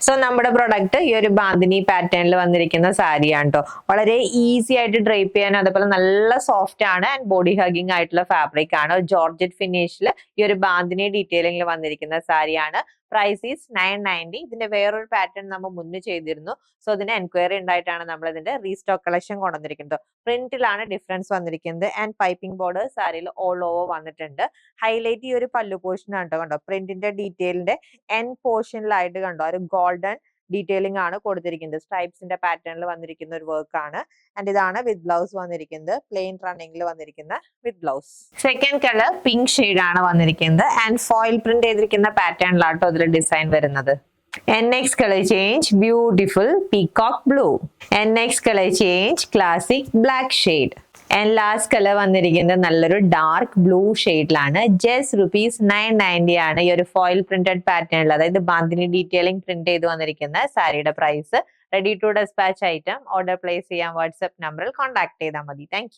So നമ്മുടെ product ഈ ഒരു ബാന്തിനി പാറ്റേണിൽ വന്നിരിക്കുന്ന സാരിയാണ് കേട്ടോ. വളരെ ഈസി ആയിട്ട് ഡ്രൈപ്പ് ചെയ്യാൻ, അതുപോലെ നല്ല സോഫ്റ്റ് ആണ് ആൻഡ് ബോഡി ഹഗിങ് ആയിട്ടുള്ള ഫാബ്രിക് ആണ്. ജോർജറ്റ് ഫിനിഷിൽ ഈ ഒരു ബാന്തിനി ഡീറ്റെയിലിംഗിൽ വന്നിരിക്കുന്ന സാരിയാണ്. Price is 990. ഇതിന്റെ വേറൊരു പാറ്റേൺ നമ്മൾ മുന്നേ ചെയ്തിരുന്നു. സോ ഇതിന് എൻക്വയറി ഉണ്ടായിട്ടാണ് നമ്മൾ ഇതിന്റെ റീസ്റ്റോക്ക് കളക്ഷൻ കൊണ്ടുവന്നിരിക്കുന്നത്. പ്രിന്റിലാണ് ഡിഫറൻസ് വന്നിരിക്കുന്നത് ആൻഡ് പൈപ്പിംഗ് ബോർഡർ സാരിയിൽ ഓൾ ഓവർ വന്നിട്ടുണ്ട്. ഹൈലൈറ്റ് ഈ ഒരു പല്ലു പോർഷൻ ആണ് കേട്ടോ. കണ്ടോ, പ്രിന്റിന്റെ ഡീറ്റെയിലിന്റെ എൻ പോർഷനിലായിട്ട് കണ്ടോ ഒരു ഗോൾഡൻ ഡീറ്റെയിലിംഗ് ആണ് കൊടുത്തിരിക്കുന്നത്. സ്ട്രൈപ്സിന്റെ പാറ്റേണിൽ വന്നിരിക്കുന്ന ഒരു വർക്ക് ആണ്. ആൻഡ് ഇതാണ് വിത്ത് ബ്ലൗസ് വന്നിരിക്കുന്നത്. പ്ലെയിൻ റണ്ണിംഗിൽ വന്നിരിക്കുന്ന with blouse. Second colour pink shade ആണ് വന്നിരിക്കുന്നത് ആൻഡ് ഫോയിൽ പ്രിന്റ് ചെയ്തിരിക്കുന്ന പാറ്റേണിലാട്ടോ ഇതിൽ ഡിസൈൻ വരുന്നത്. And next color change, beautiful peacock blue. And next color change, classic black shade. And last color വന്നിരിക്കുന്നത് നല്ലൊരു ഡാർക്ക് ബ്ലൂ ഷെയ്ഡിലാണ്. ജസ്റ്റ് ₹990 ആണ് ഈ ഒരു ഫോയിൽ പ്രിന്റഡ് പാറ്റേണിൽ, അതായത് ബാന്തിനി ഡീറ്റെയിലിംഗ് പ്രിന്റ് ചെയ്ത് വന്നിരിക്കുന്ന സാരിയുടെ price. Ready to despatch item order place ചെയ്യാൻ വാട്സ്ആപ്പ് നമ്പറിൽ കോൺടാക്ട് ചെയ്താൽ മതി. താങ്ക്